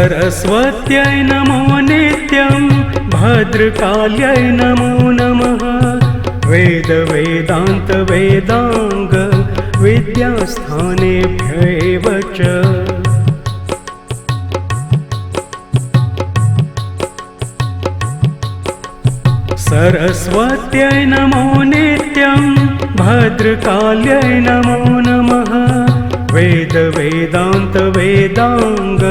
सरस्वत्यै नमो नित्यं भद्रकाल्यै नमो नमः। वेद वेदान्त वेदांग विद्यास्थानेभ्यैव च। सरस्वत्यै नमो नित्यं भद्रकाल्यै नमो नमः। वेद वेदान्त वेदांग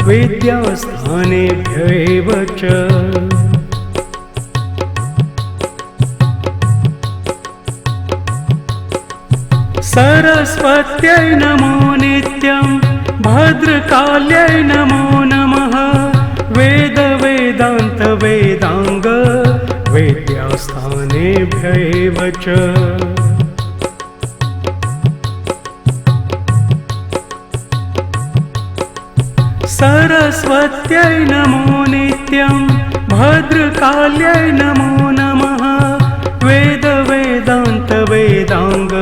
विद्यास्थानेभ्यैव च। सरस्वत्यै नमो नित्यं भद्रकाल्यै नमो नमः। वेद वेदान्त वेदांग विद्यास्थानेभ्यैव च। सरस्वत्यै नमो नित्यं भद्रकाल्यै नमो नमः। वेद वेदान्त वेदांग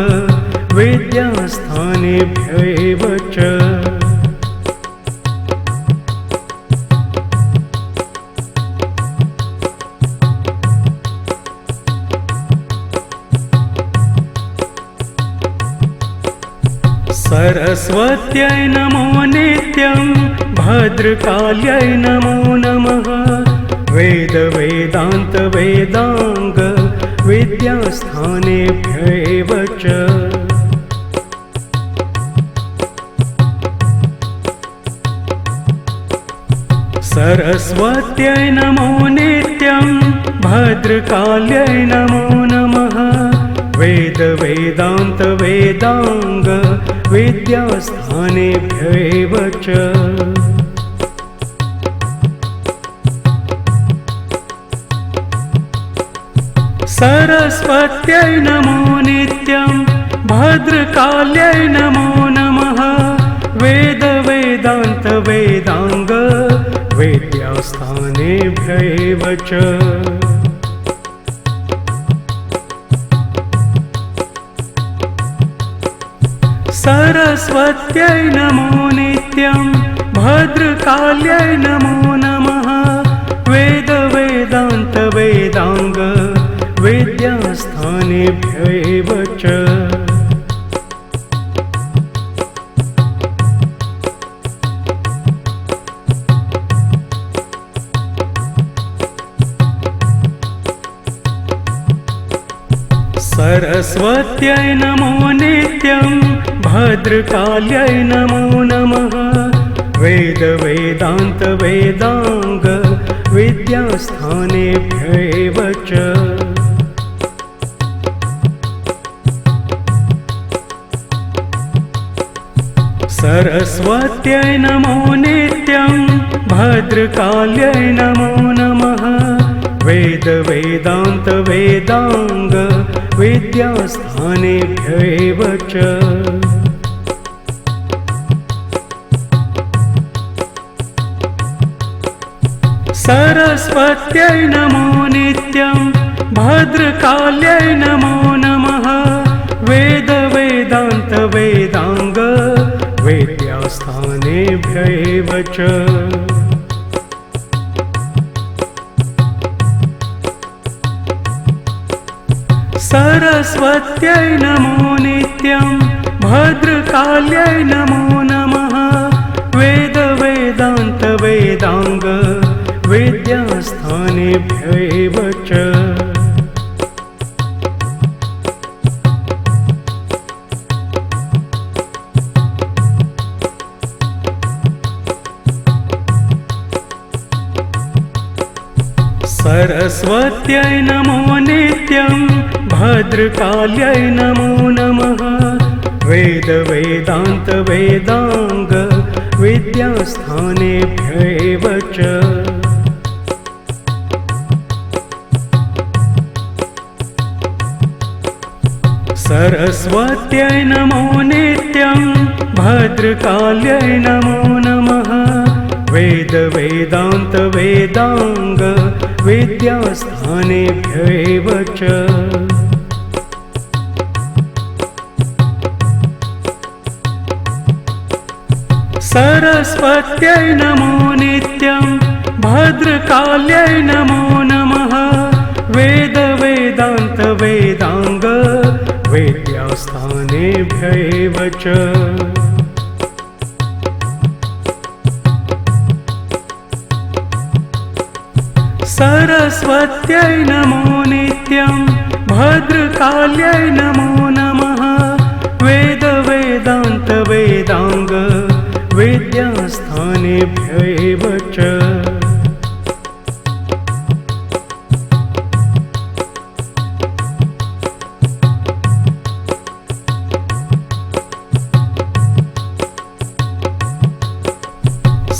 विद्यास्थानेभ्यैव च। सरस्वत्यै नमो नित्यं भद्रकाल्यै नमो नमः। वेद वेदान्त वेदांग विद्यास्थानेभ्यैव च। सरस्वत्यै नमो नित्यं भद्रकाल्यै नमो नमः। वेद वेदान्त वेदांग विद्यास्थानेभ्यैव च। सरस्वत्यै नमो नित्यं भद्रकाल्यै नमो नमः। वेद वेदान्त वेदांग विद्यास्थानेभ्यैव च। सरस्वत्यै नमो नित्यं भद्रकाल्यै नमो नमः। वेद वेदान्त वेदांग विद्यास्थानेभ्यैव च। सरस्वत्यै नमो नित्यं भद्रकाल्यै नमो नमः। वेद वेदान्त वेदांग विद्यास्थानेभ्यैव च। सरस्वत्यै नमो नित्यं भद्रकाल्यै नमो नमः। वेद वेदान्त वेदांग विद्यास्थानेभ्यैव च। सरस्वत्यै नमो नित्यं भद्रकाल्यै नमो नमः। वेद वेदान्त वेदांग विद्यास्थानेभ्यैव च। सरस्वत्यै नमो नित्यं भद्रकाल्यै नमो नमः। वेद वेदान्त वेदांग विद्यास्थानेभ्यैव च। सरस्वत्यै नमो नित्यं भद्रकाल्यै नमो नमः। वेद वेदान्त वेदांग विद्यास्थानेभ्यैव च। सरस्वत्यै नमो नित्यं भद्रकाल्यै नमो नमः। वेद वेदान्त वेदांग विद्यास्थानेभ्यैव च। सरस्वत्यै नमो नित्यं भद्रकाल्यै नमो नमः। वेदान्त वेद्यास्थानेभ्यैव च। सरस्वत्यै नमो नित्यं भद्रकाल्यै नमो नमः। वेदान्त विद्यास्थानेभ्यैव च।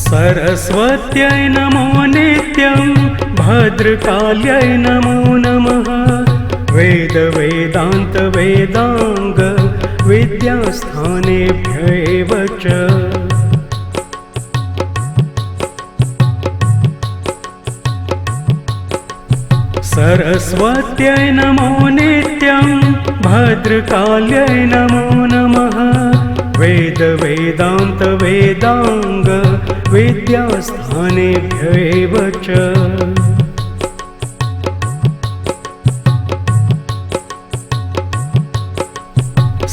सरस्वत्यै नमो नित्यं भद्रकाल्यै नमो नमः। वेदान्त विद्यास्थानेभ्यैव च। सरस्वत्यै नमो नित्यं भद्रकाल्यै नमो नमः। वेदान्त विद्यास्थानेभ्यैव च।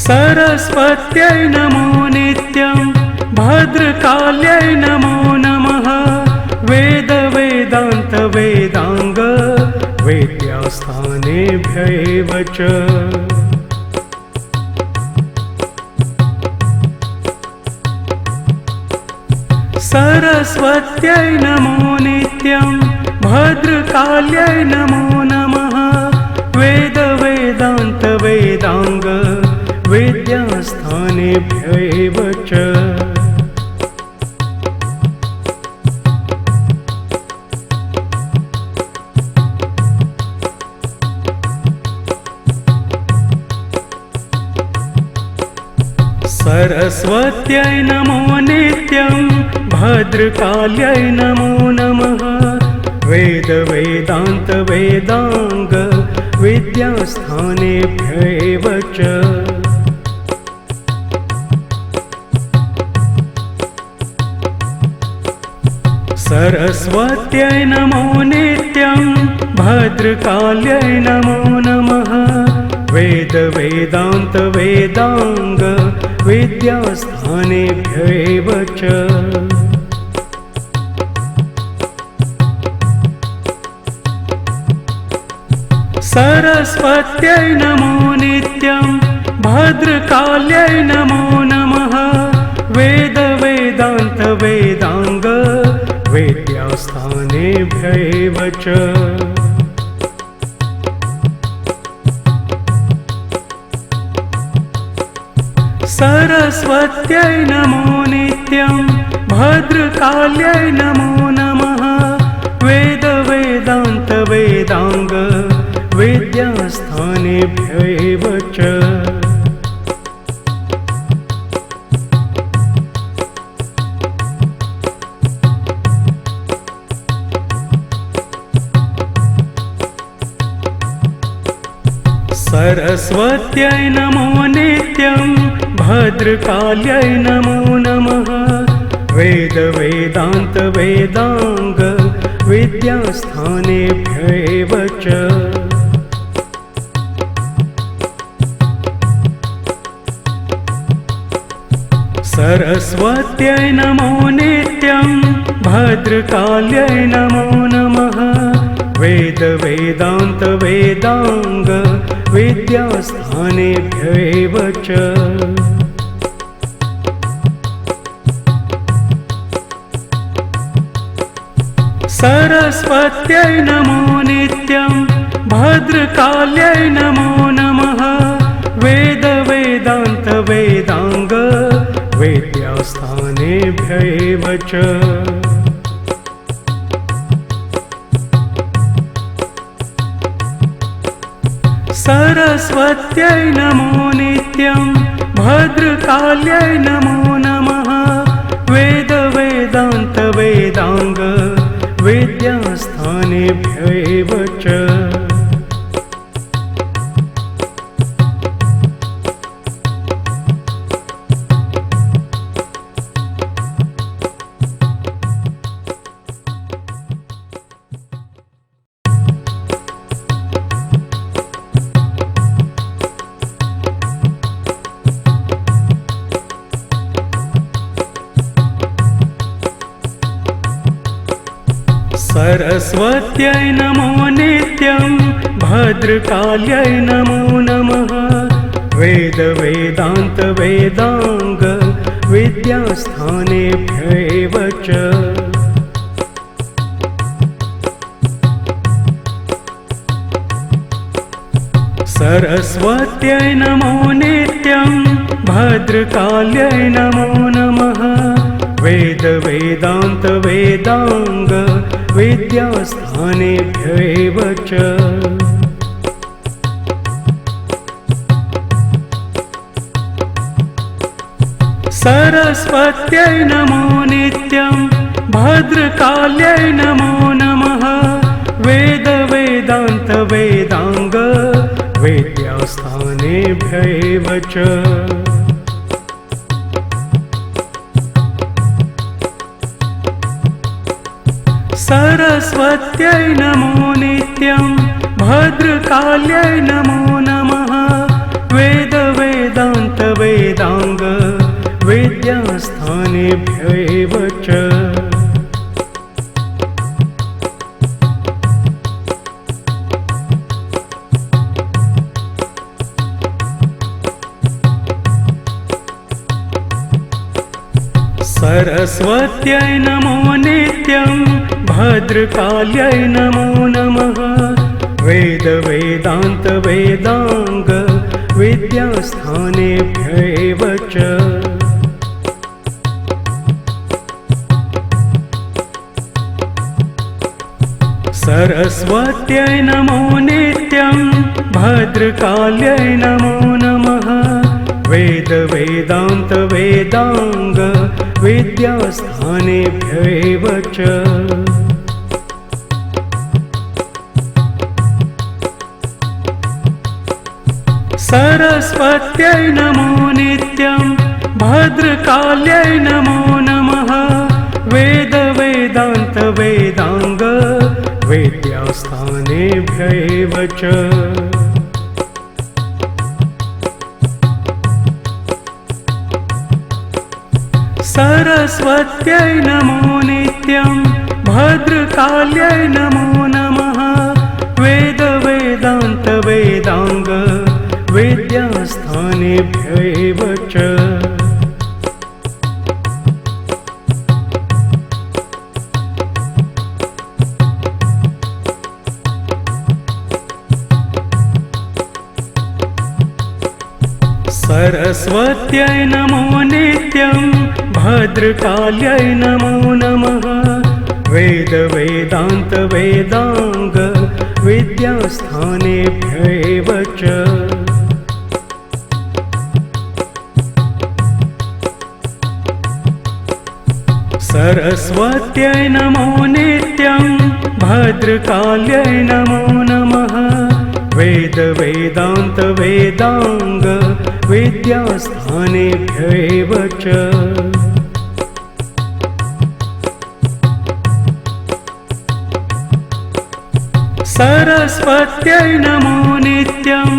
सरस्वत्यै नमो नित्यं भद्रकाल्यै नमो नमः। वेदान्त विद्यास्थानेभ्यैव च। सरस्वत्यै नमो नित्यं भद्रकाल्यै नमो नमः। वेदान्त विद्यास्थानेभ्यैव च। सरस्वत्यै नमो नित्यं भद्रकाल्यै नमो नमः। वेदान्त विद्यास्थानेभ्यैव च। सरस्वत्यै नमो नित्यं भद्रकाल्यै नमो नमः। वेदान्त विद्यास्थानेभ्यैव च। सरस्वत्यै नमो नित्यं भद्रकाल्यै नमो नमः। वेदान्त विद्यास्थानेभ्यैव च। सरस्वत्यै नमो नित्यं भद्रकाल्यै नमो नमः। वेदान्त विद्यास्थानेभ्यैव च। सरस्वत्यै नमो नित्यं भद्रकाल्यै नमो नमः। वेदान्त विद्यास्थानेभ्यैव च। सरस्वत्यै नमो नित्यं भद्रकाल्यै नमो नमः। वेदान्त विद्यास्थानेभ्यैव च। सरस्वत्यै नमो नित्यं भद्रकाल्यै नमो नमः। वेदान्त विद्यास्थानेभ्यैव च। सरस्वत्यै नमो नित्यं भद्रकाल्यै नमो नमः। वेदान्त विद्यास्थानेभ्यैव च। सरस्वत्यै नमो नित्यं भद्रकाल्यै नमो नमः वेद वेदान्त वेदांग विद्यास्थानेभ्यैव च सरस्वत्यै नमो नित्यं भद्रकाल्यै नमो नमः वेद वेदान्त वेदांग विद्यास्थानेभ्यैव च सरस्वत्यै नमो नित्यं भद्रकाल्यै नमो नमः वेद वेदान्त वेदांग विद्यास्थानेभ्यैव च सरस्वत्यै नमो नित्यं भद्रकाल्यै नमो नमः वेद वेदान्त वेदांग विद्यास्थानेभ्यैव च सरस्वत्यै नमो नित्यं भद्रकाल्यै नमो नमः वेद वेदान्त वेदांग विद्यास्थानेभ्यैव च सरस्वत्यै नमो नित्यं भद्रकाल्यै नमो नमः वेद वेदान्त वेदांग विद्यास्थानेभ्यैव च सरस्वत्यै नमो नित्यं भद्रकाल्यै नमो नमः वेद वेदान्त वेदांग विद्यास्थानेभ्यैव च सरस्वत्यै नमो नित्यं भद्रकाल्यै नमो नमः वेद वेदान्त वेदांग विद्यास्थानेभ्यैव च सरस्वत्यै नमो नित्यं भद्रकाल्यै नमो नमः वेद वेदान्त वेदांग विद्यास्थानेभ्यैव च सरस्वत्यै नमो नित्यं भद्रकाल्यै नमो नमः वेद वेदान्त वेदांग विद्यास्थानेभ्यैव च सरस्वत्यै नमो नित्यं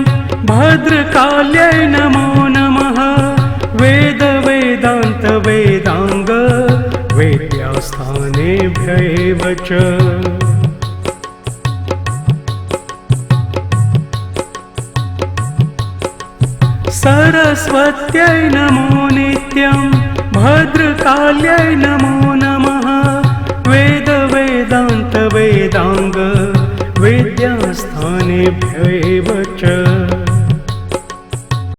भद्रकाल्यै नमो नमः वेद वेदान्त वेदांग विद्यास्थानेभ्यैव च सरस्वत्यै नमो नित्यं भद्रकाल्यै नमो नमः वेद वेदान्त वेदांग विद्यास्थानेभ्यैव